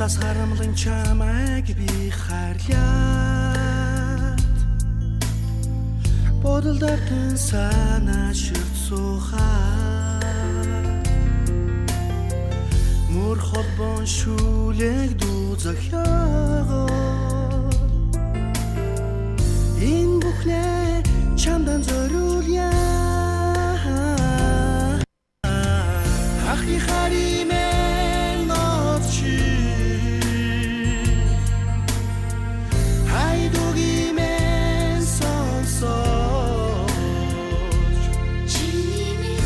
Тас харамлан чамайг би харлаад бодолдортон санаа ширт суухаа мөр холбон шүлэг дузахягаа энэ бүхнээ чамдан зориулъя ахи харимэн ночи хайдугимен сонсож чиний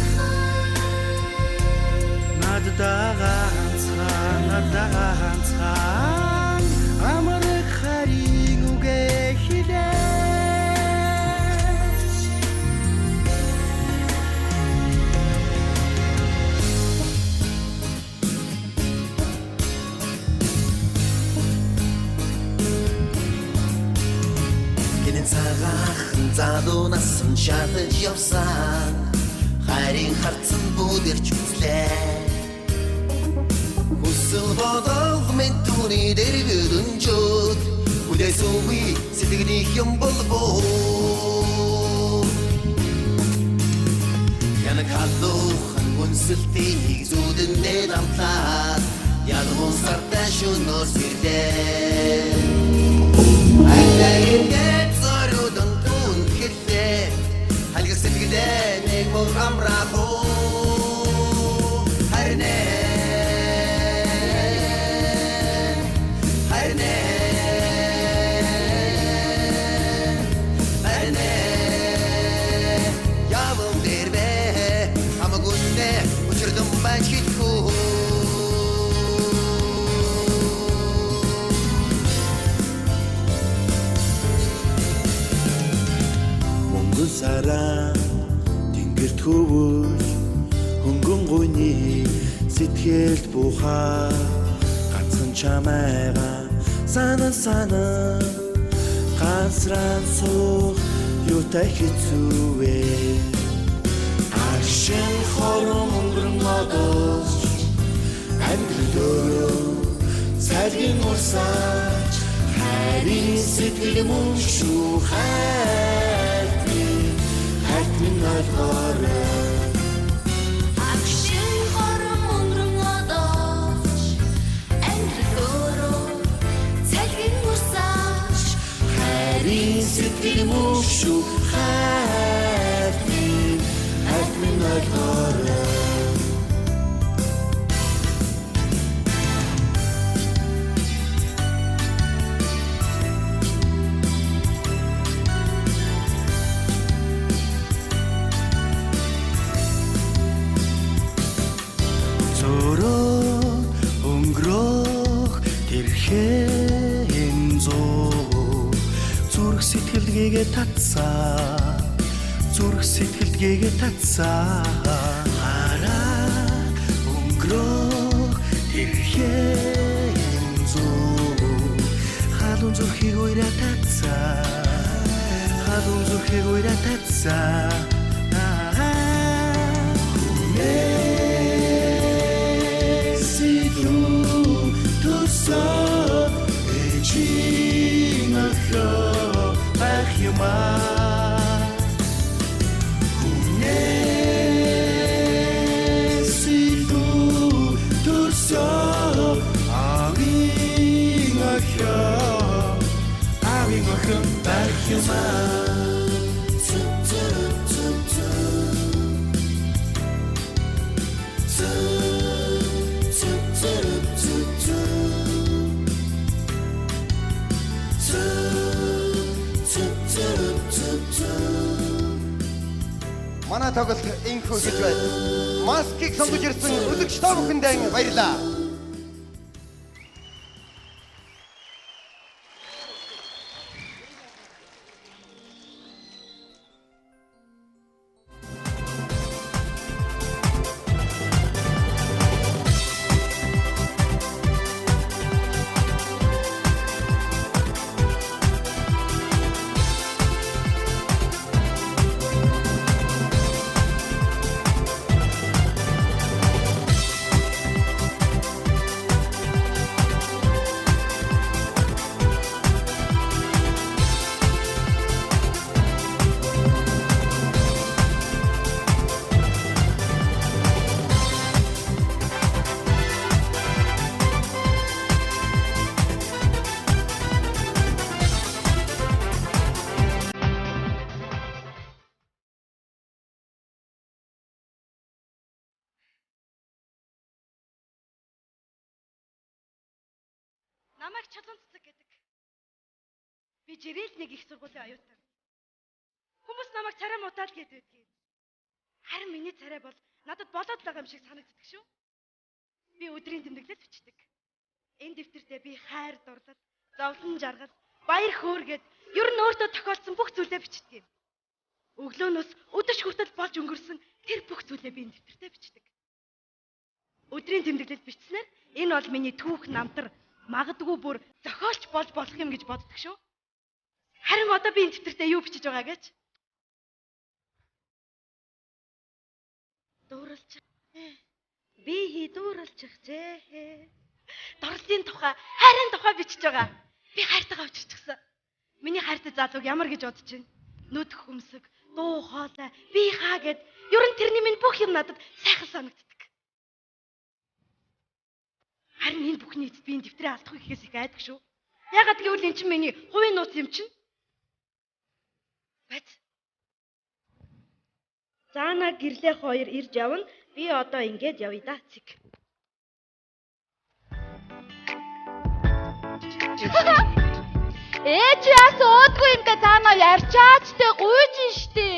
наддаганцхан амрах харин үгээ хилээш гинэн цагаахан залуунаас шатаж явсан харин харцсан бүдэрч үзлээ Хүсэл бодол мен түүний дэргэд өнчөөд Хүлээсүгүй сэтгэлийнх юм болбоо Янаг халуухан хүнсэлтийг зүүдэндээ дамтлаад Ялгуун сартай шөнөөр сэрдээ Айлагийн зориудан түн хэллээ Халгар сэтгэлээ нэг мөр амраах уу Харинээ Сараа тэнгэрт хөвөж хөнгөн гойны сэтгэлд буухаа ганцхан чамайгаа санаа ганцран суух юутай хэцүүвэ аршин хором өнгөрөн одож амьдралөө цайлгын урсаач харин сэтгэл мөн шүү Min alvara Action хором өнгөрөн одооч амьдралөө цайлгын урсаач харин сэтгэл мөн шүү Min alvara Зүрх сэтгэлгээгээ татсаа хараа өнгөрөх тэрхэн зүү халуун зүрхийг уйра татсаа Сиду туса эчинахо ахима Манай тоглолт инхүү гэж байна. Маскыг сонгож ирсэн үзэгч та бүхэндээ баярлалаа. Намайг чулуун цэцэг гэдэг. Би жирэл нэг их сургуулийн аюутан. Хүмүүс намайг царай муудаал гэдэг байдгийг. Харин миний царай бол надад болоод байгаа юм шиг санагддаг шүү. Би өдрийн тэмдэглэл бичдэг. Энэ дэвтэртээ би хайр дурлал, зовлон жаргал, баяр хөөргээд ер нь өөртөө тохиолдсон бүх зүйлээ бичдэг юм. Өглөөнөөс өдөш хүртэл болж өнгөрсөн тэр бүх зүйлээ би энэ дэвтэртээ бичдэг. Өдрийн тэмдэглэл бичснээр энэ бол миний түүх намтар магадгүй бүр зохиолч болж болох юм гэж боддог шүү. Харин одоо би энэ дэвтэртээ юу бичиж байгаа гэж? Дууралчих. Би дууралчих зээ. Дурлалын тухай, хайрын тухай бичиж байгаа. Би хайртайгаа учирчихсан. Миний хайртай залууг ямар гэж бодож байна? Нүд хөмсөг, дуу хоолой, би хаа гэд ер нь тэрний минь бүх юм надад сайхан санагддаг. Харин энэ бүхний эцэд би энэ дэвтрээ алдахгүй гэхээс их айдаг шүү. Ягаад гэвэл эн чинь миний хувийн нууц юм чинь. Бац. Заана гэрлээ хоёр ирж явна. Би одоо ингэж явъя да цэг. Ээж яас уудгүй юм бэ заана ярьчаач тэ гуйж штэ.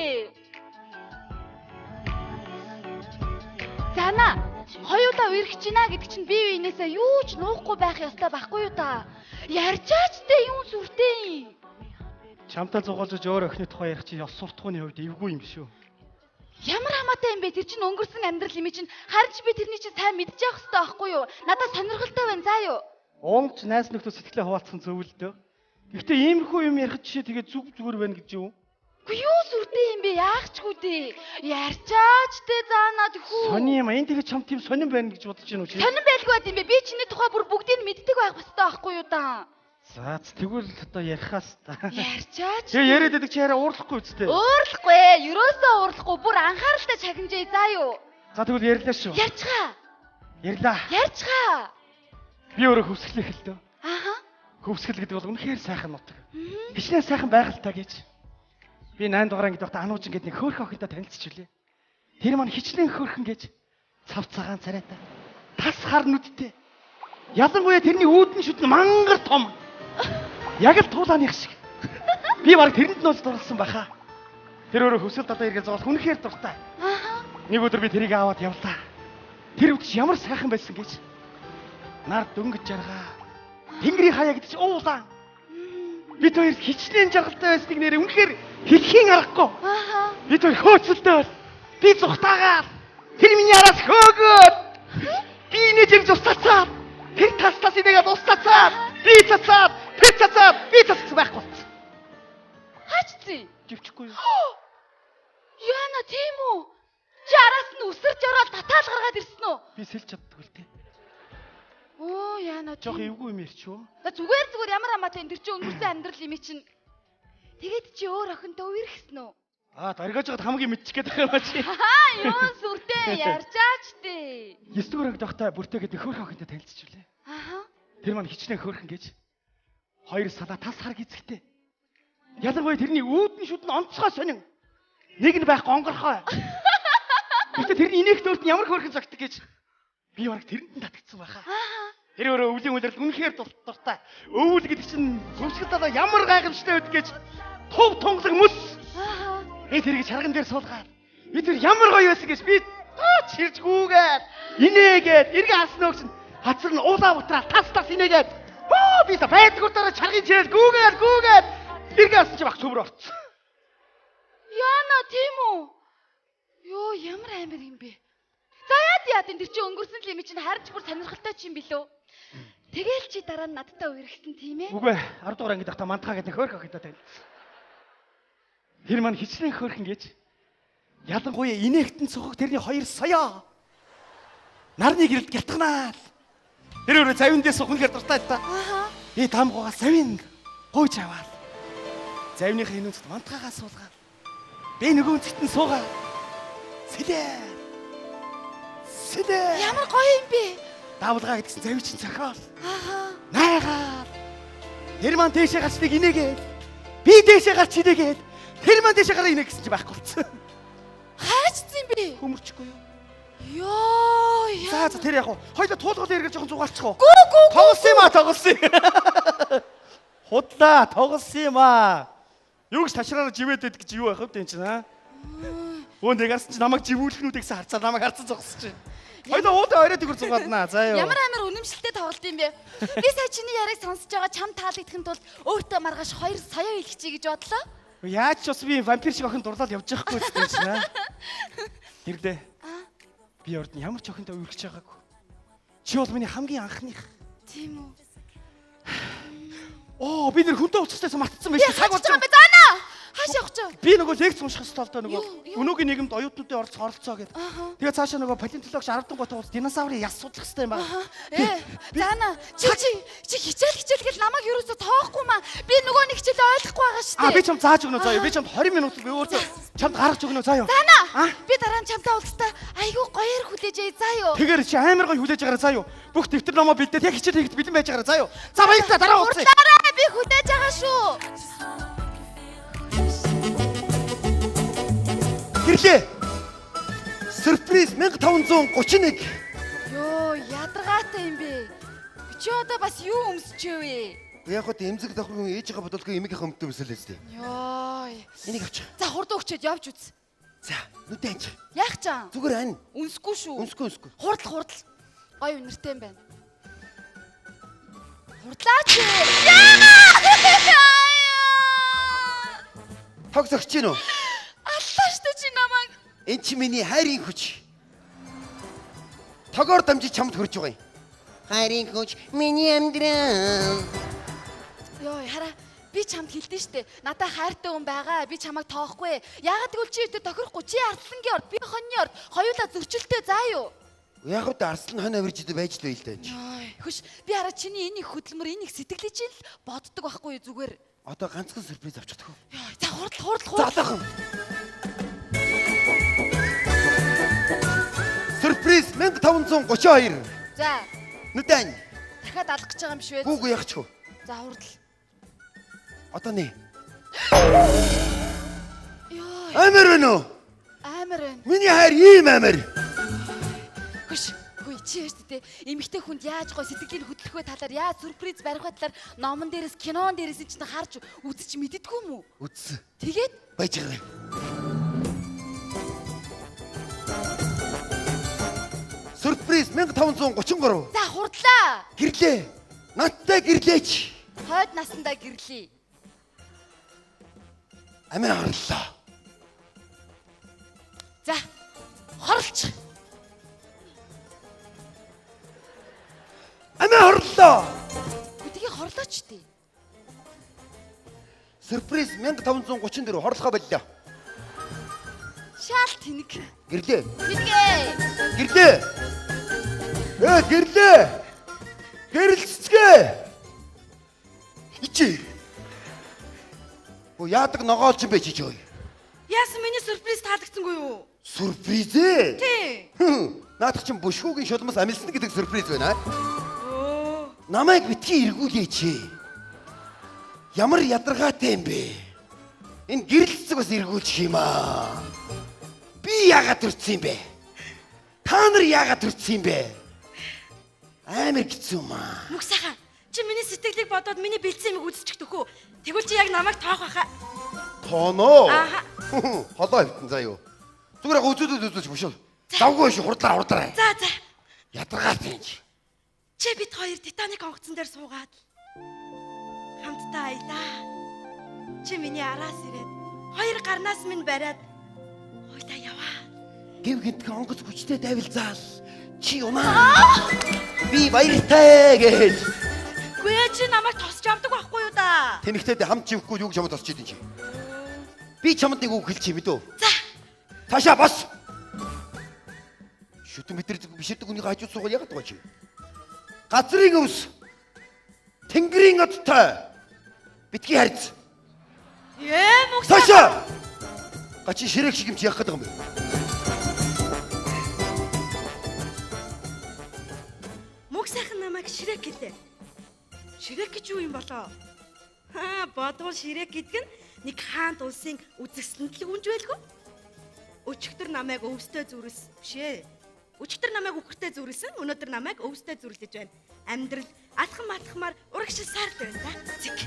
Заана хоёулаа үргэж гинэ гэдэг чинь бие биенээсээ юу ч нуухгүй байх ёстой байхгүй юу та? Ярьчаач тэ юу сүртэй. Чамтай зугаалж өөр охины тухай ярих чи ёс суртахууны хувьд эвгүй юм шүү. Ямар хамаатай юм бэ? Тэр чинь өнгөрсөн амьдрал юм чинь харин ч би тэрний чинь сайн мэдчих явах хэрэгтэй байхгүй юу? Надад сонирхолтой байна заа юу. Онгч найс нөхдөд сэтгэлээ хуваалцсан зөв л дөө. Гэхдээ иймэрхүү юм ярих жишээ тэгээ зүгээр байна гэж юу? Үгүй юу сүртэй юм бэ? Яахчгүй дээ. Ярьчаач дээ заанаа тхүү. Сони юм. Энэ тэгээ чам тийм сонирн байна гэж бодож байна уу чи? Сонирн байлгүй байт юм бэ? Би чиний тухай бүр бүгдийг мэддэг байх хэрэгтэй байхгүй юу та? За тэгвэл одоо ярихаас та. Ярьчаач. Тэгээ яриад байдаг чи арай уурлахгүй үстэй. Уурлахгүй ээ. Ерөөсөө уурлахгүй. Бүр анхааралтай чагнажээ заа юу. За тэгвэл ярьлаа шүү. Ярьцгаа. Ярьлаа. Ярьцгаа. Би өөрөө хөвсгөл эхэллээ. Ааха. Хөвсгөл гэдэг бол үнэхээр сайхан нутаг. Хичнээн сайхан байгальтай гэж. Би 8 дугаар ангид байхдаа анууч ингээд нэг хөөрхөн охинтой танилцчихвлээ. Тэр маань хичнээн хөөрхөн гэж цав цагаан царайтай. Тас хар нүдтэй. Ялангуяа тэрний үүдэн шүд нь мангар том. Яг л туулааных шиг. Би баг тэрэнд нууц дурлсан баха. Тэр өөрөө хөвсгөл одоо иргээ зоол үнэхээр дуртай. Ааха. Нэг өдөр би тэрийг аваад явлаа. Тэр үдч ямар сайхан байсан гэж. Нар дөнгөж жаргаа. Тэнгэрийн хаяа гэдэг чинь уулаа. Бид хоёр хичнээн жаргалтай байсныг нэрээ үнэхээр хэлхийн аргагүй. Ааха. Бид хоёр хөөцөлтэй бол. Би зүхтаагаад. Тэр миний араас хөөгөөд. Би нэж устацаад. Тэр тас инээгээд устацаад. Би цацаад. Тэр цацаад. Би цацсан байхгүй. Хаач зүй. Живчихгүй юу? Яна тийм үү? Чи араас нь үсэрч ороод татаал гаргаад ирсэн үү? Би сэлж чаддаг л дээ. Оо яна Жох эвгүй юм ярьч юу? За зүгээр ямар хамаатай энэ чи өнгөрсөн амьдрал юм чинь. Тэгээд чи өөр охинтой үерхсэн үү? Дөргиж жаад хамгийн мэдчих гээд байгаа юм чи. Юу сүртэй ярьчаач дээ. 9 дугаар анги давхтаа бүртээ гэдэг хөөрхөн охинтой танилцчихвлээ. Ааха. Тэр маань хичнээн хөөрхөн гэж. Хоёр салаа тас хар гизэгтэй. Ялангуяа тэрний үүдэн шүд нь онцгой сонин. Нэг нь байх гонгорхой. Гэтэ тэрний инээхт өөрт нь ямар хөөрхөн зогтдаг гэж. Би бараг тэрэнд нь татагдсан байхаа. Тэр өөрөө өвлийн үйлрэл үнэхээр дуртай. Өвөл гэдэг чинь зөвсгөл одоо ямар гайхамшигтай байдаг гэж тув тунгалаг мөс. Би тэрийг чарган дээр суулгаад. Би тэр ямар гоё байсан гэж би чирж гүүгээд инээгээд эргэн хасна өгч хацар нь уулаа бутраа тас инээгээд би та байдгуур дараа чаргын чирэл гүүгээд эргэн хасна чи баг цөмөр орцсон. Яна тийм үү? Йоо ямар амар юм бэ? За яад энэ чи өнгөрсөн л юм чинь харж бүр сонирхолтой ч юм билүү? Тэгэл чи дараа нь надтай үерхсэн тийм ээ? Үгүй 10 дугаар ангид ахта мантгаа гэдэг хөөрхөн охинтой танилцсан. Тэр маань хичнээн хөөрхөн гэж. Ялангуяа инээхтэн цохог тэрний хоёр соёо. Нарны гэрэлд гялтганаа. Тэр өөрөө завин дээр сухнахэр дуртай та. Ааха. Би тамгуугаа завин гуйж аваад. Завныхаа хинүүцэд мантгаагаа суулгаад. Би нөгөө үнцэд нь суугаад. Сэлээ. Ямар гоё юм бэ? Давлгаа гэдгсэн завин чинь цохиол. Ааха. Найгаад. Тэр маань дээшээ гарчдыг инээгээд. Би дээшээ гарч инээгээд. Тэр маань дээшээ гараа инээ гэсэн чи байхгүй болсон. Хаачсан юм бэ? Хөмөрчихгүй юу? Ёо. За тэр яг хоёул туулгал эргэж жоохон зугаалчих уу? Гүү. Тоглосон юм. Худлаа тоглосон юм аа. Юу гэж ташраараа живээд байд гэж юу байх вэ энэ чинь аа? Өө нэгээс чи намайг живүүлэхнүүд гэсэн харцаа намайг харцсан зогсож чинь. Хоёул уудаа орой төгөр зугааднаа. За ёо. Ямар амар үнэмшилтэй тоглолт юм бэ? Би сая чиний яриаг сонсож байгаа чам таалагдахын тулд өөртөө маргааш 2 сая хэлчихье гэж бодлоо. Яаж ч бас би вампир шиг охин дурлал явж байхгүй гэсэн чинь аа. Гэрлээ. Би орд нь ямар ч охинтой үргэлж байгаагүй. Чи бол миний хамгийн анхных. Тийм үү? Оо би нэр хүнтэй уулзчихсан мартсан байж цаг болж байгаа. Заана. Хааш явах гэж? Би нөгөө лекц унших ёстой л доо нөгөө өнөөгийн нийгэмд оюутнуудын оролцоо гэдэг. Тэгээ цаашаа нөгөө палеонтологч 10 дугаар туус динозаврын яс судлах хэрэгтэй юм байна. Заана чи хичээл гэж намайг ерөөсө тоохгүй маа. Би нөгөө нэг хичээл ойлгохгүй байгаа шүү дээ. Би чам зааж өгнө заяа. Би чамд 20 минут л өөрөө чамд гаргаж өгнө заяа. Заана. Би дараа нь чамтай уулзтаа айгүй гоёор хүлээж заяа. Тэгэхээр чи амар гоё хүлээж агараа заяа. Бүх дэвтэр номоо бэлдээд яг хичээл хийхэд бэлэн байж агараа заяа. За баярлалаа дараа уулзъя. Дараа би хүлээж байгаа шүү. Гэрлээ. Сюрприз 1531. Йоо, ядаргаатай юм бэ. Би чи одоо бас юу өмсчээ вэ? Яг хот эмзэг давхар хүн ээжийнхээ бодолгүй эмийнхээ өмдөө өмсөл өстэй. Йоо. Энийг авчих. За хурд өгчөөд явж үз. За, нүдэн анч. Яах чам? Зүгээр ань. Үнсгүй шүү. Үнсгүй. Хурдл. Гой үнэртэй юм байна. Хурдлаач. Тог зогсож гин үү? Аллаа штэ чи намайг. Энд чи миний хайрын хүч. Тогоор дамжиж чамд хүрж байгаа юм. Хайрын хүч миний амьдрал. Йоо, хараа. Би чамд хэлдэн штэ. Надаа хайртай хүн байгаа. Би чамайг тоохгүй. Яагаад гэвэл чи өдөө тохирохгүй. Чи арслангийн орд, би хоньны орд. Хоёулаа зөрчилтэй заа юу? Яг хот арслан хонь авирж идэ байж л байл даа. Хөш, би хараа чиний энэ их хөдөлмөр, энэ их сэтгэлийг чинь л боддог байхгүй юу зүгээр. Одоо ганцхан сюрприз авчихдаг уу? За хурдл. Залаахан. Сюрприз 1532. За. Нүдэн. Дахиад алах гэж байгаа юм биш үү? Гүүгүй яах ч вэ? За хурдл. Одоо нэ. Йоо. Амар байна уу? Амар байна. Миний хайр ийм амар. Хөш. Чи яаш тээ эмэгтэй хүнд яаж гой сэтгэлийн хөдлөхөө талаар яаж сюрприз барих вэ талаар номон дээрээс кинон дээрээс чинь харж үзэж мэддэггүй юм уу? Үзсэн. Тэгээд байж байгаа. Сюрприз 1533. за хурдлаа. Гэрлээ. Надтай гэрлээч. Хойд насандаа гэрлээ. Амиа хорлоо. За хорлч. Амиа хорлоо. Үтгийг хорлооч тий. Сюрприз 1534 хорлохоо боллоо. Шаал тэнэг. Гэрлээ. Тэнгээ. Гэрлээ. Гэрлээ. Гэрэлцгээ. Ичи. Оо яадаг ногоолч юм бэ чи жоо. Яасан миний сюрприз таалагдсангүй юу? Сюрприз ээ. Тий. Наадах чинь бүшгүүгийн шулмас амилсан гэдэг сюрприз байна. Оо. Намайг битгий эргүүлээч. Ямар ядаргаатай юм бэ? Энэ гэрэлцэг бас эргүүлчих юм аа. Би яагаад төрсөн юм бэ? Та нар яагаад төрсөн юм бэ? Амар хэцүү юм аа. Мөх сайхан. Чи миний сэтгэлийг бодоод миний бэлдсэн юмыг үзчих төхөө. Тэгвэл чи яг намайг тоох байхаа. Тоноо. Ааха. Холоо хөвтөн заа юу. Зүгээр үзүүлж бушил. Завгүй шүү хурдлаа. За. Ядаргаатай юм чи. Чи бид хоёр Титаник онгоцон дээр суугаад хамтдаа аялаа. Чи миний араас ирээд хоёр гарнаас минь бариад хоёлаа яваа. Гів гинтхэн онгоц хүчтэй давилзаал. Чи унаа. Би баяртай гэж. Гүй чи намайг тосч авдаг байхгүй юу да? Тэнэгтэй хамт живэхгүй юу гэж чамд тосч идэв чи. Би чамд нэг үг хэлчих юм дөө. За. Таашаа бас. Шүтэн битэрдэг бишэрдэг хүний хажууд суугаад яагаад байгаа чи? Газрын өвс. Тэнгэрийн одтой. Битгий харьц. Мөх Таашаа. Гачи ширээг шиг юм чи яах гэдэг юм бэ? Мөх сайхан намайг ширээг гэлээ. Ширээг гэж юу юм болоо? Бодвол ширээг гэдэг нь нэг хаант улсын үзэсгэлэнтлийн үнж байлгүй. Өчигдөр намайг өвстэй зүрс бишээ. Өчигдөр намайг үхэртэй зүрсэн, өнөөдөр намайг өвстэй зүрлэж байна. Амьдрал алхам алхмаар урагшил саард байна да. Цэг.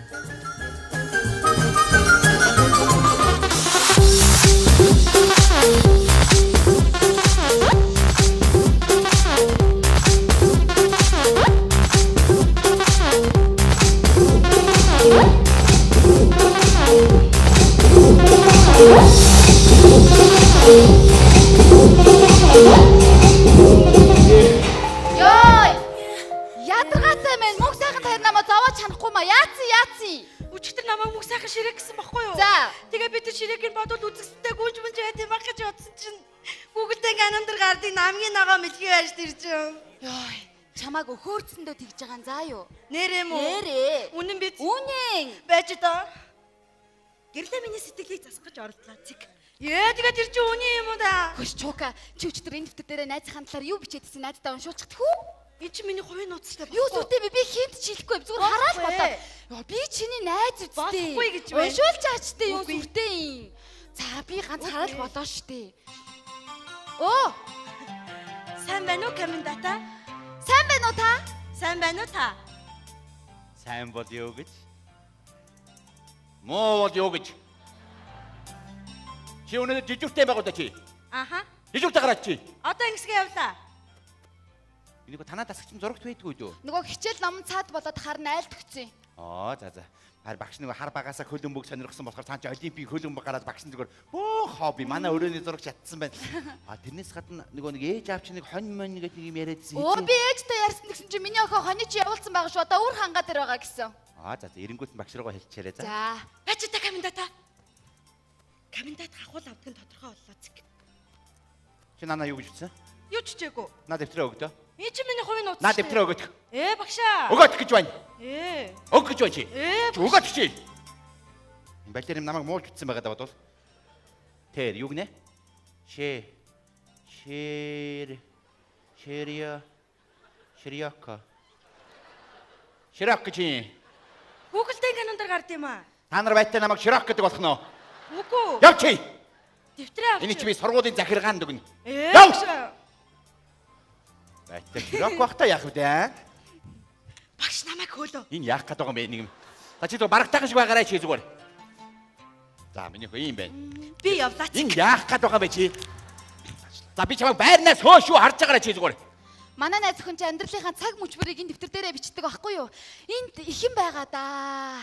Ядаргаатай мэн мөнх сайхан тань намайг зовоож чанахгүй маа. Яац. Өчигдөр намайг мөх сайхан ширээг гэсэн баггүй юу? За. Тэгээ би тэр ширээг бодвол үзэсгэлэнтэй гүнж мөнж байт юм баг гэж бодсон чинь Google-тэй ганамдар гардыг намгийн нагаа мэдхий байж тэр чинь. Йой, чамааг өхөөрцөндөө тэгж байгаа юм заа юу? Нэрээ мүү? Нэрээ. Үнэн биз? Үнэн. Байж доо. Гэрлээ миний сэтгэлийг засгаж орлоо цэг. Тэгээ тэр чинь үний юм уу да? Хөш чуука, чи өчтөр энэ дэвтэр дээр найзынхаа талаар юу бичээдсэн найздаа уншуулчих тхүү? Энэ чинь миний хувийн нууцтай Юу зүгтээ би хинт чийлэхгүй зүгээр хараад бодоо. Йоо би чиний найз үстэй. Болохгүй гэж байна. Уншуулж аачтай юу Үгүй. зүгтээ юм. За би ганц хараад болоо штэ. Оо, сайн байна уу комендата? сайн байна уу та? Сайн байна уу та? Сайн бол юу гэж? Муу бол юу гэж? Чи өнөөдөр жижигтэй байгаа удаа чи. Аха. Жижигтэй гараад чи. Одоо ингэсгээ явлаа. Энийг танаа тасагч зурагт байдгүй дөө. Нөгөө хичээл ном цаад болоод харна айлт өгсөн. За. Хар багш нэг хар багасаа хөлбөмбөг сонирхсан болохоор цаан чи олимпик хөлбөмбөг гараад багш зүгээр бөө хобби манай өрөөний зураг чадсан байна. Тэрнээс гадна нөгөө нэг ээж аав чи нэг хонь монь гэдэг нэг юм яриадсэн. Оо би ээжтэй ярьсан гэсэн чи миний охин хоны чи явуулсан байгаа шүү. Одоо өөр хангаа дээр байгаа гэсэн. За эренгүүт багш руугаа хэлчихээрэй за. За. Бачи та комендата. Комендат хахуул авдаг нь тодорхой боллоо цэг. Чи нанаа юу гэж ütсэн? Юу ч чийгүү. Наа дэвтрээ өгдөө. Энэ чинь миний хувийн нууц. Наа дэвтрээ өгөх. Багшаа. Өгөөд гэж байна. Өг гэж байна чи. Ээ. Чи өгөөд чи. Балер юм намайг муулж утсан байгаа даа бодвол. Тэр юу гинэ? Ширяка. Ширак чи. Google-тэй канондар гард юм аа. Та нар байтаа намайг ширак гэдэг болох нөө. Үгүй. Яв чи. Дэвтрээ авч. Эний чи би сургуулийн захиргаанд өгнө. Яв. Байтаа ширак бахта яах вэ? Багш намайг хөөлөө. Энэ яах гээд байгаа юм бэ нэг юм. За чи зүгээр барагтайхан шиг байгаарай чи зүгээр. За миний хөө юм байна. Би явлаач. Энэ яах гээд байгаа юм бэ чи? За би чамайг байрнаас хөөшөө харж байгаарай чи зүгээр. Манай найз охин чи амьдралынхаа цаг мөчбөрийг энэ дэвтэр дээрээ бичдэг байхгүй юу? Энд ихэн байгаа да.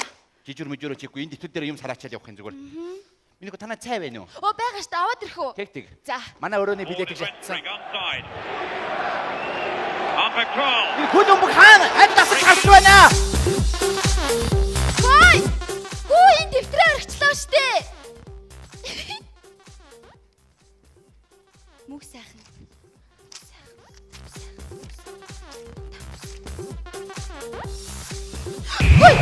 Жижиг мөжөөрөө чихгүй энэ дэвтэр дээр юм сараачаад явах юм зүгээр. Миний хөө танаа цай байна уу? Оо байгаа штэ аваад ирэх үү? Тэг. За. Манай өрөөний билетийг шатсан. Control. Энэ хөлбөмбөг хаана? Аль тасаг хавч байна? Хой! Хүү энэ дэвтрээ аргачлаа штэ. Мөх сайхан. Хой!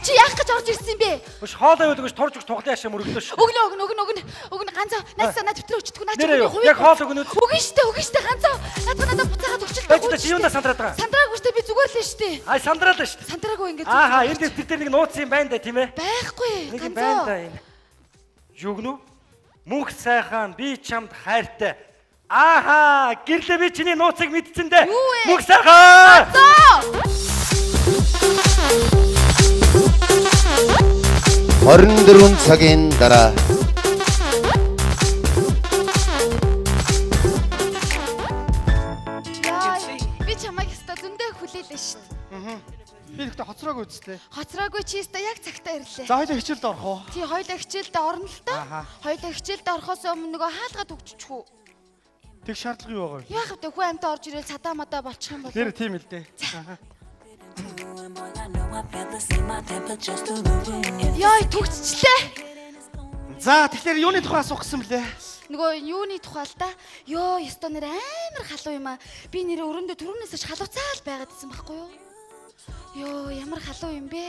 Чи яах гэж орж ирсэн бэ? Хөш хоолой өгдөг ш турж өгч тоглоом яшаа мөрөгдөө ш. Өгнө ганцаа найсаа над дэвтрээ өчтгөө наач. Яг хоол өгнө. Өгнө штэ ганцаа. Надад буцаагаад өгчлээ. Байж та чи юундаа сандраад байгаа? Сандраагүй штэ би зүгээр л штэ. Сандраалаа ш. Сандраагүй ингээд. Энэ дэвтэр дээр нэг нууц юм байна да тийм ээ. Байхгүй. Нэг юм байна да энэ. Юу гэнэ? Мөнх сайхан би чамд хайртай. Гэрлээ би чиний нууцыг мэдсэн дээ. Мөнх сайхан. 24 цагийн дараа Би чамайг өстө зөндөө хүлээлээ шүү. Би ихтэй хоцроогүй үстэй. Хоцроогүй чи өстө яг цагтаа ирлээ. За хоёул хичээлд орох уу? Тий хоёулаа хичээлд орно л та. Хоёулаа хичээлд орохоос өмнө нөгөө хаалгаад өгчихв үү? Тэг шаардлага юу байгаа вэ? Яах вэ? Хүү амтаа орж ирэл цадаа мадаа болчих юм бол. Тэр тийм л дээ. Яй төгсчлээ. За тэгэхээр юуны тухай асуух гэсэн блэ? Нөгөө юуны тухай л та. Йоо, ёстой нэр амар халуун юм аа. Би нэрээ өрөөндөө түрүүнээс ч халууцаал байгаад байсан байхгүй юу? Йоо, ямар халуун юм бэ?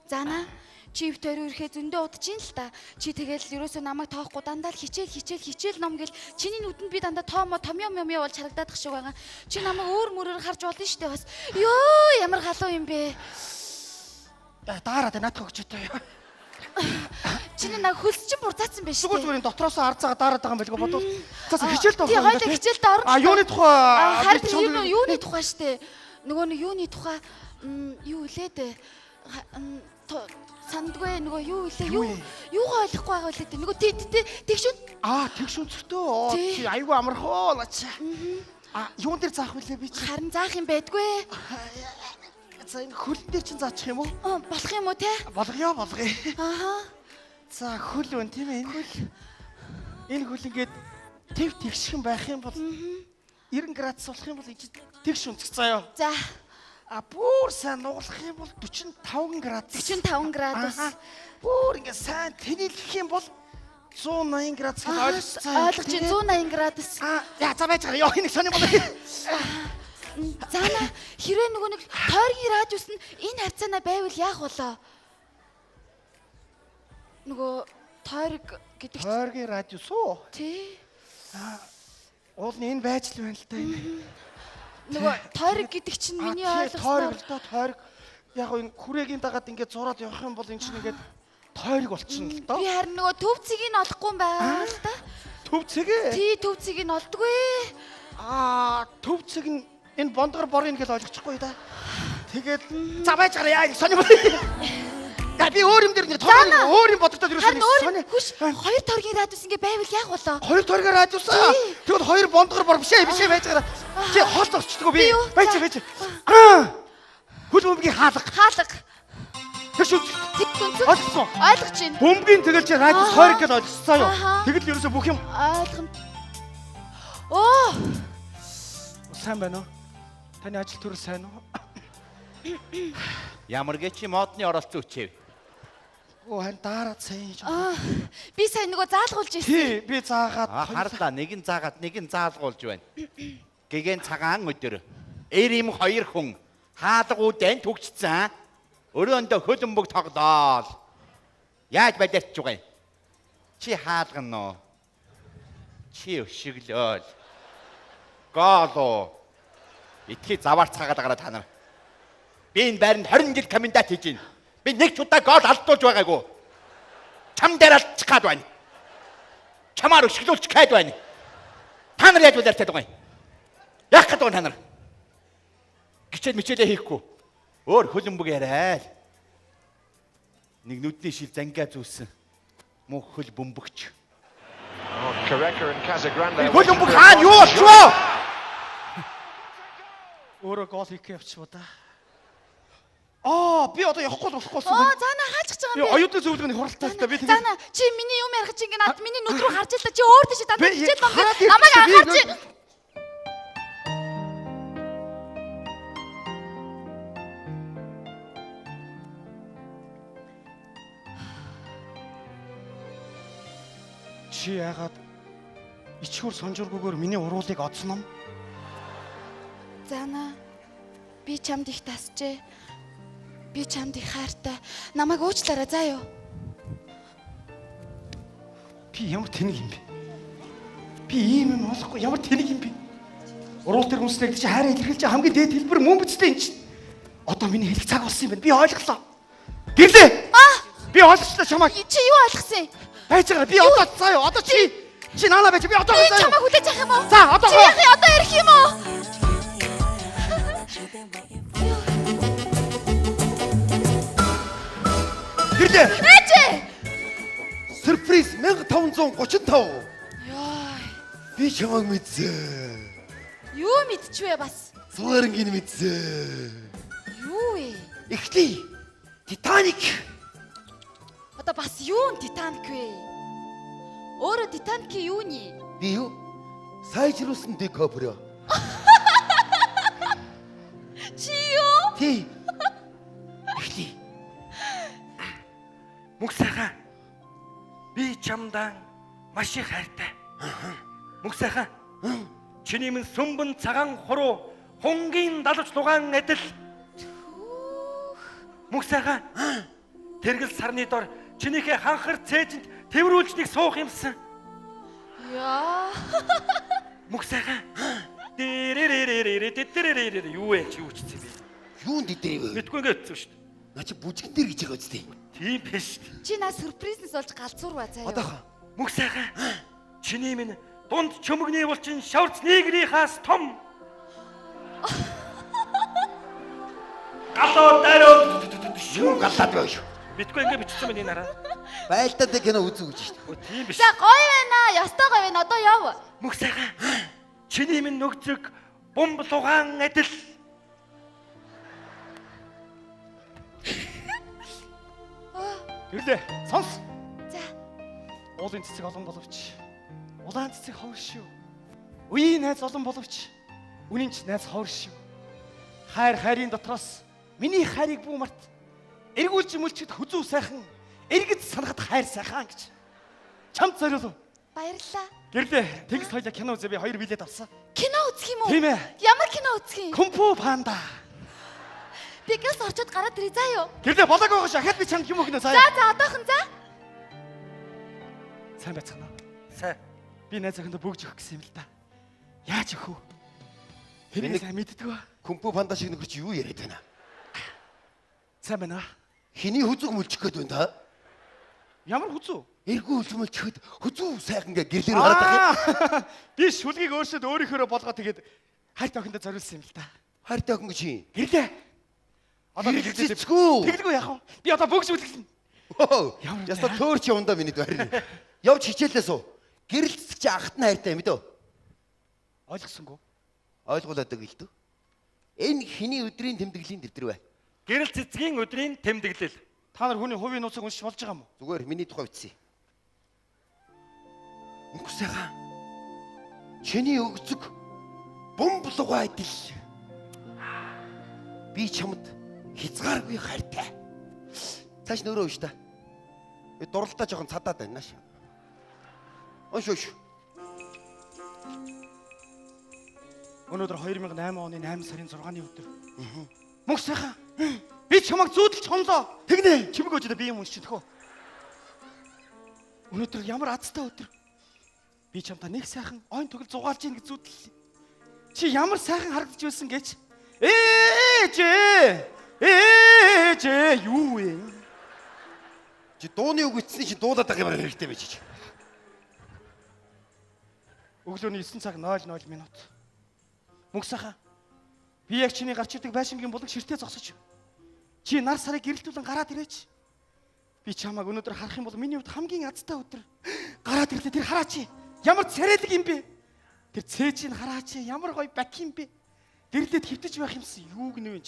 Зана чи өвтөр ирэхээ зөндөө удаж ин л та. Чи тэгэл ерөөсөө намайг тоохгүй дандаа л хичээл ном гэл чиний нүдэнд би дандаа томьёом болж харагдаад шиг байгаа. Чи намайг өөр мөрөөр харж болно штэ бас. Йоо, ямар халуун юм бэ? Даараа тэ наадах өгч өтөө. Чиний нэг хөлс чинь бүр цаацсан байж Зүгээр зүгээр дотроос арцаага дараад байгаа юм байлгаа бодвол. За хичээлд тий хоёул хичээлд орно. Юуны тухай? Харин юуны тухай штэ. Нөгөө нэг юуны тухай юу үлээд сандгүй нөгөө юу илээ юугаа ойлгохгүй байгаа үлээ нөгөө тэгшүн тэгшүнцгтөө чи аюу амархоо лач юун дээр заах вүлээ би чи харин заах юм байдгүй за энэ хөл дээр чинь заачих юм уу болох юм уу те болгоё ааха за хөл өн тийм ээ энэ хөл ингээд тэв тэгшхэн байх юм бол 90 градус болох юм бол тэгшүнцг заяа за бүр сайн нуглах юм бол 45 градус. Бүр ингэ сайн тэнэлэх юм бол 180 градус гэж ойлгоцсон. Ойлгож байна 180 градус. За байж байгаа. Яа энийг сони болоо. Заана хэрвээ нөгөө нэг тойргийн радиус нь энэ хавцаанаа байвал яах болоо? Нөгөө тойрог гэдэг чинь тойргийн радиус уу? Тий. Уул нь энэ байж л байна л да энэ. Нөгөө тойрог гэдэг чинь миний ойлгосноор тойрог яг энэ хүрээгийн дагаад ингээд зураад явах юм бол энэ чинь ингээд тойрог болчихно л доо. Би харин нөгөө төв цэгийг нь олохгүй юм байна л да. Төв цэгээ? Тий, төв цэгийг нь олдгүй. Төв цэг нь энэ бондгор борын гэж ойлгочихгүй да. Тэгээд за байж гараа яа сони бол. Би өөр юм дээр нэг өөр юм бодогдоод юу сони. Хоёр тойргийн радиус ингэ байвал яах болоо? Хоёр тойргийн радиус. Тэгвэл хоёр бондгор бор биш байж гараа. Чи хоол орчдгоо би. Байж. Хөл бөмбөгийн хаалга. Тэшүүц. Ойлгосон. Ойлгож байна. Бөмбөгийн тэгэл чи радиус хоёр гэж ойлгосон юу? Тэгэл ерөөсө бүх юм ойлгоно. Оо. Сайн байна уу? Таны ажил төрөл сайн уу? Ямар гэж модны оролцоо үчээв. Хан дараад сайн. Би сайн нөгөө заалгуулж ирсэн. Тий, би заагаад Харлаа, нэг нь заагаад, нэг нь заалгуулж байна. Гэгэн цагаан өдөр. Эрэм хоёр хүн хаалгуудын төгсцэн. Өрөөндөө хөлбөмбөг тоглоол. Яаж байдагч байгаа юм? Чи хаалгана уу? Чи өшөглөөл. Гоолоо. Итгий заваар цагаад гараа та нар. Би энэ байранд 20 жил комендат хийж байна. Би нэг ч удаа гол алдуулж байгаагүй. Чам дээр алдчих гад байна. Чамаар өшгөлүүлчих гээд байна. Та нар яаж үлээртэй байгаа юм? Яах гээд байгаа та нар? Гिचэл мичэлээ хийхгүй. Өөр хөлбөмбөг яриа. Нэг нүдний шил зангаа зүүсэн. Муу хөл бөмбөгч. Хөлбөмбөг хаана юу болчихвоо? өөрөө гол хийх явчихв да. Би одоо явахгүй болохгүйсэн. Заана хаачих байгаа юм би. Оюутны зөвлөгөөний хуралтай та би тэгээд. Заана чи миний юм ярих чи ингээ над миний нүд рүү харж илаа чи өөр тийш дандаа хичээл ном. Намайг анхаарч. Чи яагаад ичхүр сонжургүйгээр миний уруулыг одсон юм? Заана би чамд их тасчээ. Би чамд их хайртай. Намайг уучлаарай заа юу. Би ямар тэнэг юм бэ? Би ийм юм болохгүй ямар тэнэг юм бэ? Уруул дээр хүмүүстэй чи хайраа илэрхийлж хамгийн дээд хэлбэр мөн бичтэй юм чинь. Одоо миний хэлэх цаг болсон юм байна. Би ойлголоо. Гэрлээ. Би ойлголоо чамаа. Чи юу ойлгосон юм? Байж байгаа. Би одоо заа юу. Одоо чи наалаа байж. Би одоо заа юу. Чамаа хүлээж авах юм уу? За одоо. Чи яах одоо ирэх юм уу? Гэрлээ. Ээжээ. Сюрприз 1535. Яа. Би чамайг мэдсэн. Юу мэдчихвэ бас? Цуурынгийн мэдсэн. Юу вэ? Эхлэе. Титаник. Одоо бас юу Титаник вэ? Өөрөө Титаникийн юу нэ? Би юу? Сайжруулсан декопро. Чи юу? Тий. Эхлэе. Мөнх сайхан. Би чамдаа маш их хайртай. Мөнх сайхан. Чиний минь сүмбэн цагаан хуруу хонгийн далж дугаан адил. Мөнх сайхан. Тэргэл сарны дор чинийхээ ханхар цээжинд тэрврүүлжнийг суух юмсан. Яа. Мөнх сайхан. Юу вэ чи юу ч юм бэ? Юунд идэв? Мэдгүй ингээд зү шүү дээ. Наа чи бүжгэн дээр гэж байгаа үстэй. Тийм биш шүү дээ. Чи наа сюрпризнес болж галзуурва заяа. Одоо Мөх сайхан. Чиний минь дунд чөмгний булчин шаварц нэгрийнхаас том. Галуу даруу шүү галлаад байв шүү. битгүй ингэ бичсэн байна энэ хараа. Байлтаад кино үзүү гэж шүү дээ. Өө тийм биш. За гоё байна. Ястай гоё байна. Одоо яв. Мөх сайхан. Чиний минь нөгзөг бомб лугаан адил. Тэрлээ. Сонс. За. Уулын цэцэг олон боловч улаан цэцэг ховор шүү. Үеийн найз олон боловч үнийн ч найз ховор шүү. Хайр хайрын дотроос миний хайрыг бүү март. Эргүүлж мөлчөд хүзүү сайхан, эргэж санахад хайр сайхан гэж. Чамд зориулв. Баярлалаа. Гэрлээ. Тэнгис хоёлаа кино үзээ би 2 билет авсан. Кино үзэх юм уу? Тийм ээ. Ямар кино үзэх юм? Кунфу панда. Тэгээс орчод гараад ирээ заа юу. Гэрлээ болоог байгаа шахаад би чамд юм өгнө За сая. за одоохон за. Сайн байцгаана. Сайн. Би найз охиндоо бөгж өгөх гэсэн юм л да. Яаж өгөх вэ? Тэрийг сайн мэддэг ба. Кунфу панда шиг нөхөр чи юу яриад байна? Сайн байна. Хиний хүзүүг мөлчих гээд байна та? Ямар хүзүү? Эргүү үлмөлчихэд хүзүү сайхан гэ гэрлэр хараад байгаа юм. Би шүлгийг өөрсөд өөрийнхөө болгоо тэгээд хайрт охиндоо зориулсан юм л да. Хайртай охин гэж юм. Гэрлээ. Одоо би Гэрлэцгүү. Тэглгүй яах вэ? Би одоо бөгж үлгэлнэ. Ямар Яста төөрч явандаа миний дөрөв. Явж хичээлээ суу. Гэрэлцэх чи ахт нь хайртай юм дөө. Ойлгосонгүй. Ойлгуулад байгаа л дөө. Энэ хиний өдрийн тэмдэглэлийн дэвтэр бай. Гэрэл цэцгийн өдрийн тэмдэглэл. Та нар хүний хувийн нууцыг уншиж болж байгаа юм уу? Зүгээр миний тухай бичсэн. Мөнх сайхан. Чиний өгцөг бомблугай адил. Би чамд хязгааргүй хайртай. Цааш нөрөө унш та. Би дурлалтаа жоохон цадаад байна ш. Унш. Өнөөдөр 2008 оны 8 сарын 6-ны өдөр. Мөнх сайхан. Би чамайг зүүдэлж хонлоо. Тэгнэ. Чимэг өжидэ би юм уншиж төхөө. Өнөөдөр ямар азтай өдөр. Би чамтай нэг сайхан ойн тогл зугаалж ийн гэж зүүдлээ. Чи ямар сайхан харагдаж байсан гэж. Ээжээ юу вэ? Чи дууны үг ичсэн чи дуулаад байгаа юм хэрэгтэй байж чи. Өглөөний 9 цаг 00 минут. Мөнх сайхан. Би яг чиний гарч ирдэг байшингийн булаг ширтээ зогсож. Чи нар сарыг гэрэлтүүлэн гараад ирээч. Би чамайг өнөөдөр харах юм бол миний хувьд хамгийн азтай өдөр. Гараад ирлээ тэр хараач. Ямар царайлаг юм бэ? Тэр цээжийг хараач. Ямар гоё бак юм бэ? Гэрлээд хөвтөж байх юмсан. Юу гэнэ вэ?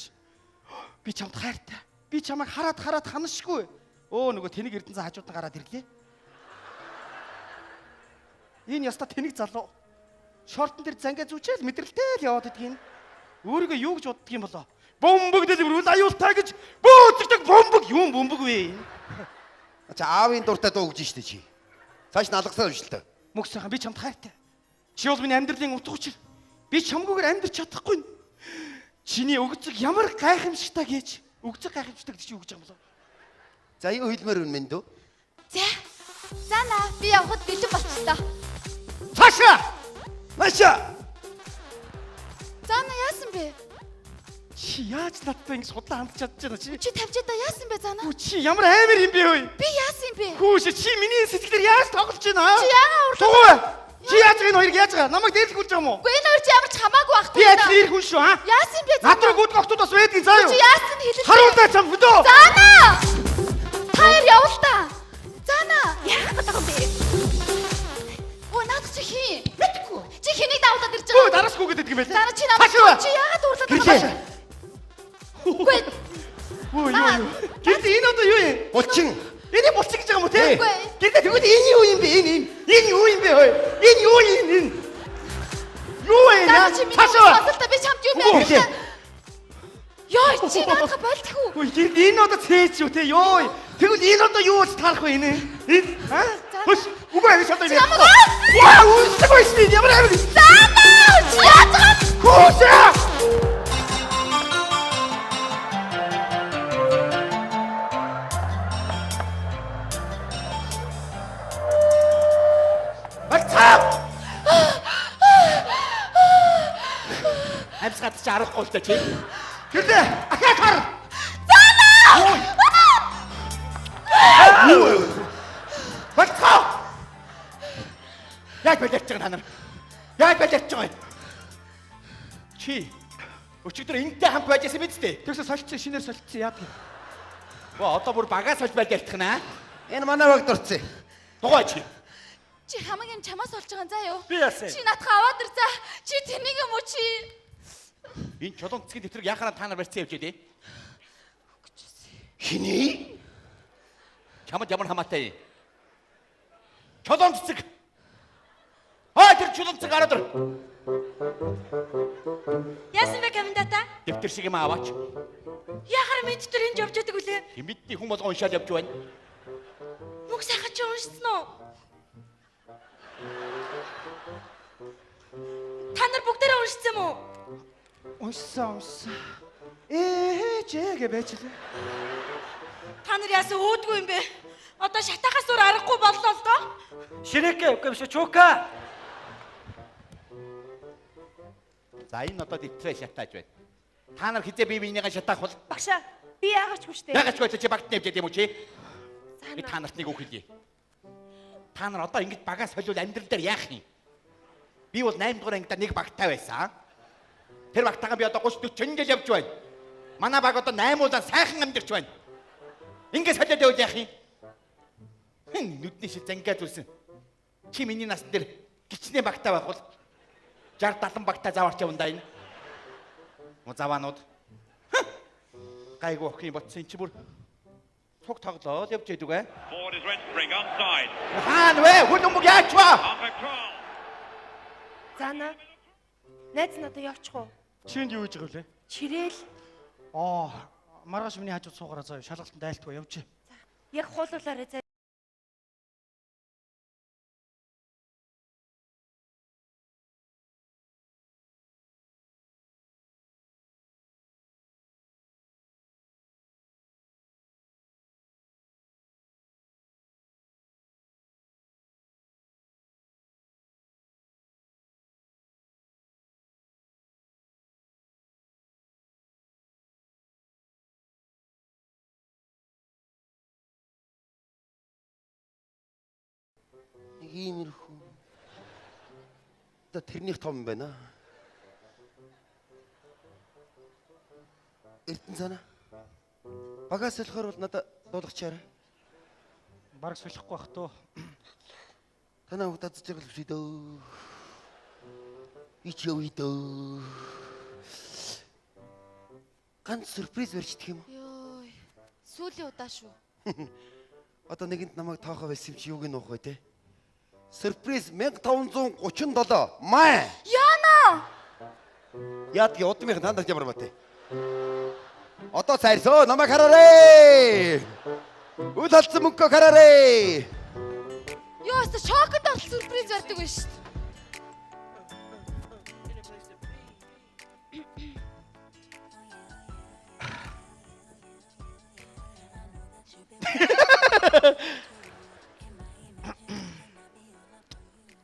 Би чамд хайртай. Би чамайг хараад ханашгүй. Өө нөгөө тэнэг эрдэнэс хажууд нь гараад ирлээ. Энэ яста тэнэг залуу. Шортон дээр зангаа зүчээл мэдрэлтэй л яваад идэгин. Өөрийгөө юу гэж боддөг юм болоо? Бомбог дэлгэрүүл аюултай гэж бөөцөгдөг бомбог юм бомбог вэ? Чи аавын дуртай дуу гэж штэ чи. Цааш нь алгасаа уншилтаа. Мөнх сайхан би чамд хайртай. Чи бол миний амьдралын утга учир. Би чамгүйгээр амьдрч чадахгүй. Чиний өгцөг ямар гайхамшигтай гэж. Өгцөг гайхамшигтай гэж чи өгч байгаа юм болоо? За юу хэлмээр үнэн дөө. За. За наа би явхад бэлэн болчихлоо. Цаашаа. Маша. За наа яасан бэ? Чи яаж надтай ингэ судлаа хандж чадж байна чи? Чи тавьчаадаа яасан бэ заа наа? Чи ямар амар юм бэ хөөе? Би яасан юм бэ? Хүүш чи миний сэтгэлээр яаж тоглож байна? Чи яагаад урлаа? Сугав. Чи яаж энэ хоёрыг яаж байгаа? Намайг дээрлгүүлж байгаа юм уу? Үгүй энэ хоёр чи ямар ч хамаагүй байх Би яаж нэр хүн шүү аа? Яасан юм бэ заа? Надруу гүд гохтууд бас байдгийн заа юу? Чи яасан хэлээ? Харуулдаа чам хөдөө. За наа. Хоёр явал та. За наа. Яах гэдэг юм бэ? Оо наад чи хий. Мэдгүй. Чи хэнийг давуулаад ирж Өө байгаа? дараасгүй гэдэг юм байлаа. Дараа чи намайг чи яагаад урлаад байгаа юм? Үгүй. Өө юу. Гэт энэ одоо юу юм? Булчин. Энийг булчих гэж байгаа юм уу те? Үгүй. Гэт тэгвэл энэ юу юм бэ? Энэ юу юм бэ хөөе? Энэ юу юм энэ? Юу вэ? Дараа чи миний бодлоо би чамд юу Үгүй. бэ? Яа чи наадах болтгүй. Ой гэт энэ одоо цээж юу те? Ёо. Тэгвэл энэ одоо юу ч тарах вэ энэ? Энэ аа? Хөш. Үгүй энэ шатаа юм. Ваа үстэй байсан ямар амир. За наа. Чи яаж байгаа? Хүүшээ. Амсгаад чи арахгүй л та чи. Гэрлээ. Ахаад хар. Заана. Болцоо! Яаж байлаарч байгаа та нар? Яаж байлаарч байгаа юм? Чи өчигдөр энтэй хамт байж байсан биз дээ? Тэгсэн солилцсон шинээр солилцсон яадаг юм? Одоо бүр багаас олж байлаарчих наа. Энэ манай багт орцсон. Дугай чи. Чи хамаг юм чамаас олж байгаа заа юу? Би яасан? Чи надх аваад ир за. Чи тэнийг юм уу чи? Энэ чулуун цэцгийн дэвтрийг яхаараа та нар барьцсан явж дээ. Хиний? Чамд ямар хамаатай юм? Чулуун цэцэг. Тэр чулуун цэцэг араад ир. Яасан бэ комендата? Дэвтэр шиг юм аваач. Яхаар минь дотор энэ явж байдаг үлээ? Хэмэдний хүн болгон уншаад явж байна. Мөг сайхан чи уншсан уу? Та нар бүгдээрээ уншсан юм уу? Уншсан. Ээжээгээ байчлаа. Та нар яасан өөдгүй юм бэ? Одоо шатахаас өөр аргагүй боллоо л доо. Ширэкэ үгүй чука. За энэ одоо дэвтрээ шатааж байна. Та нар хизээ бие биенийгээ шатаах бол Багшаа, би яагаад ч хүчтэй. ягаад ч байлаа чи багт нэвж яд юм уу чи? Би та нарт нэг үг хэлье. Та нар одоо ингэж багаас холиул амьдрал дээр яах юм? Би бол 8 дугаар ангидаа нэг багтай байсан. Тэр багтайгаа би одоо 30 40 жил явж байна. Манай баг одоо 8 удаа сайхан амьдарч байна. Ингээд солиод явж яах юм? Нүдний шил зангаад үлсэн. Чи миний насн дээр гिचнээ багтай байх бол 60 70 багтай заварч явна энэ. Мо заваанууд. Гайгүй охин ботсон чи бүр цуг тоглоод явж байдаг ээ. Forward is Renspring onside. Хаан вэ? Хүн өмг яач ба? Arthur Kroll. Зана. Найз надад явчих уу? Чинд юу хийж байгаа вэ? Чирээл. Маргааш миний хажууд суугараа заяа шалгалтанд айлтгүй явж. Яг хуулуулаарай заа. Нэг иймэрхүү. Одоо тэрнийх том юм байна. Эрдэнэ цаана. Багаас солихоор бол надад дуулгачаарай. Бараг солихгүй бах туу. Танаа хүүд азж байгаа л биш дөө. Ич яв дөө. Ганц сюрприз барьчихдаг юм уу? Йой. Сүүлийн удаа шүү. Одоо нэгэнд намайг тоохоо байсан юм чи юуг нь уух вэ те? Сюрприз 1537 май. Яна! Яадгийн удмынх надад ямар бат те? Одоо цайрсоо намайг хараарэ. Үл халдсан мөнгө хараарэ. Йоо, өстө шоконд орол сюрприз барьдаг байна шүү дээ.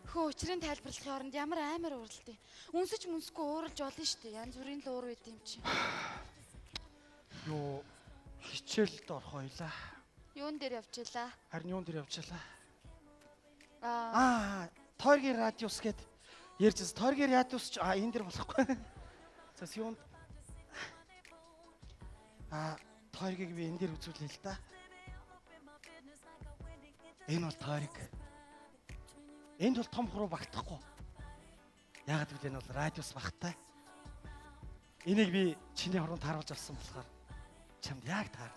Хөө өчрийн тайлбарлахын оронд ямар амар уралд юм. Үнсэж мүнсгүй ууралж болно шүү дээ. Янз бүрийн л уур байд юм чи. Юу хичээлд орох ойлаа. Юун дээр явчихлаа? Харин юун дээр явчихлаа? Аа, Тойргийн радиус гээд ярьжсэн. Тойргийн радиус ч энэ дэр болохгүй. Зас юунд Тойргийг би энэ дэр үзүүлээ л да. Энэ бол Тойрог. Энд бол том хуруу багтахгүй. Яагаад гэвэл энэ бол радиус багтай. Энийг би чиний хуруунд харуулж авсан болохоор чамд яг таар.